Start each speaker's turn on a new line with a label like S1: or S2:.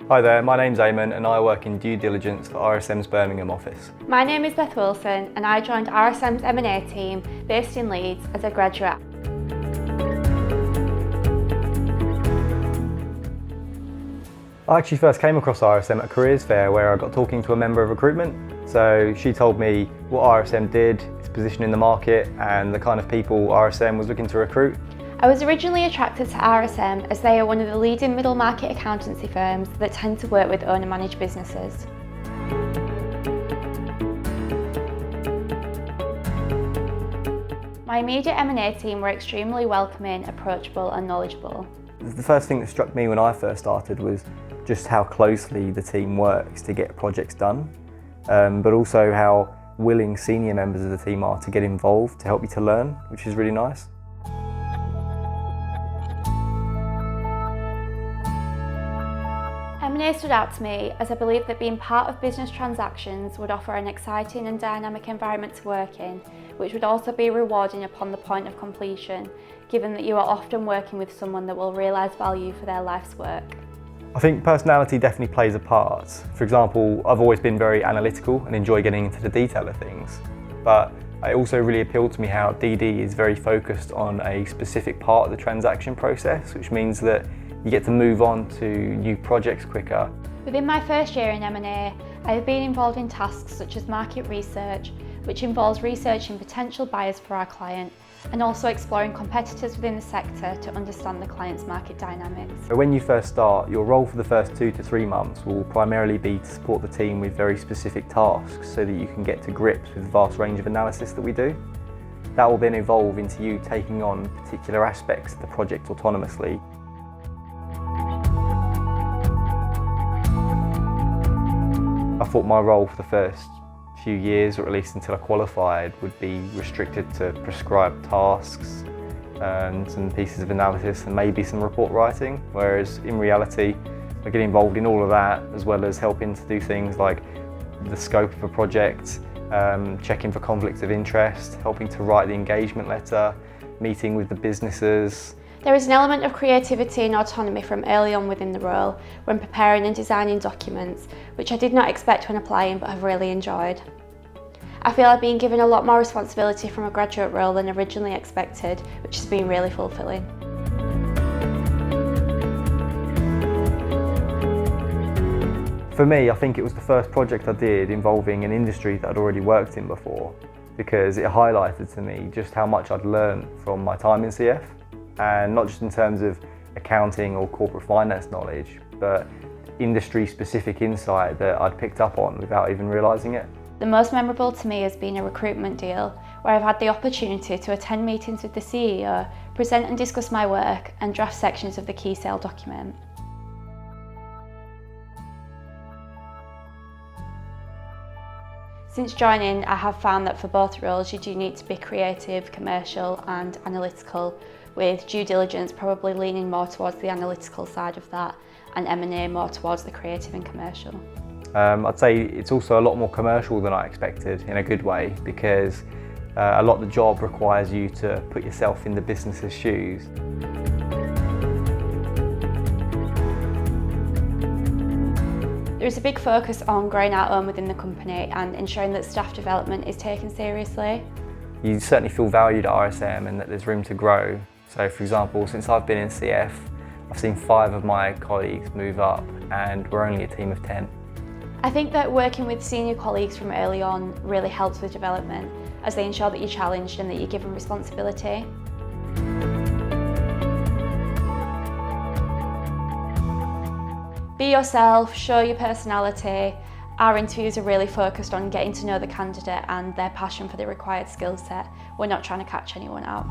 S1: Hi there, my name's Eamon and I work in due diligence for RSM's Birmingham office.
S2: My name is Beth Wilson and I joined RSM's M&A team based in Leeds as a graduate.
S1: I actually first came across RSM at a careers fair where I got talking to a member of recruitment. So she told me what RSM did, its position in the market and the kind of people RSM was looking to recruit.
S2: I was originally attracted to RSM as they are one of the leading middle market accountancy firms that tend to work with owner-managed businesses. My immediate M&A team were extremely welcoming, approachable and knowledgeable.
S1: The first thing that struck me when I first started was just how closely the team works to get projects done, but also how willing senior members of the team are to get involved to help you to learn, which is really nice.
S2: M&A stood out to me as I believed that being part of business transactions would offer an exciting and dynamic environment to work in, which would also be rewarding upon the point of completion, given that you are often working with someone that will realise value for their life's work.
S1: I think personality definitely plays a part. For example, I've always been very analytical and enjoy getting into the detail of things, but it also really appealed to me how DD is very focused on a specific part of the transaction process, which means that you get to move on to new projects quicker.
S2: Within my first year in M&A, I have been involved in tasks such as market research, which involves researching potential buyers for our client and also exploring competitors within the sector to understand the client's market dynamics.
S1: So when you first start, your role for the first 2 to 3 months will primarily be to support the team with very specific tasks so that you can get to grips with the vast range of analysis that we do. That will then evolve into you taking on particular aspects of the project autonomously. I thought my role for the first few years, or at least until I qualified, would be restricted to prescribed tasks and some pieces of analysis and maybe some report writing, whereas in reality I get involved in all of that as well as helping to do things like the scope of a project, checking for conflicts of interest, helping to write the engagement letter, meeting with the businesses.
S2: There is an element of creativity and autonomy from early on within the role when preparing and designing documents, which I did not expect when applying but have really enjoyed. I feel I've been given a lot more responsibility from a graduate role than originally expected, which has been really fulfilling.
S1: For me, I think it was the first project I did involving an industry that I'd already worked in before, because it highlighted to me just how much I'd learned from my time in CF. And not just in terms of accounting or corporate finance knowledge, but industry-specific insight that I'd picked up on without even realising it.
S2: The most memorable to me has been a recruitment deal where I've had the opportunity to attend meetings with the CEO, present and discuss my work and draft sections of the key sale document. Since joining, I have found that for both roles you do need to be creative, commercial and analytical, with due diligence probably leaning more towards the analytical side of that and M&A more towards the creative and commercial.
S1: I'd say it's also a lot more commercial than I expected in a good way, because a lot of the job requires you to put yourself in the business's shoes.
S2: There is a big focus on growing our own within the company and ensuring that staff development is taken seriously.
S1: You certainly feel valued at RSM and that there's room to grow. So for example, since I've been in CF, I've seen 5 of my colleagues move up and we're only a team of 10.
S2: I think that working with senior colleagues from early on really helps with development, as they ensure that you're challenged and that you're given responsibility. Be yourself, show your personality. Our interviews are really focused on getting to know the candidate and their passion for the required skill set. We're not trying to catch anyone out.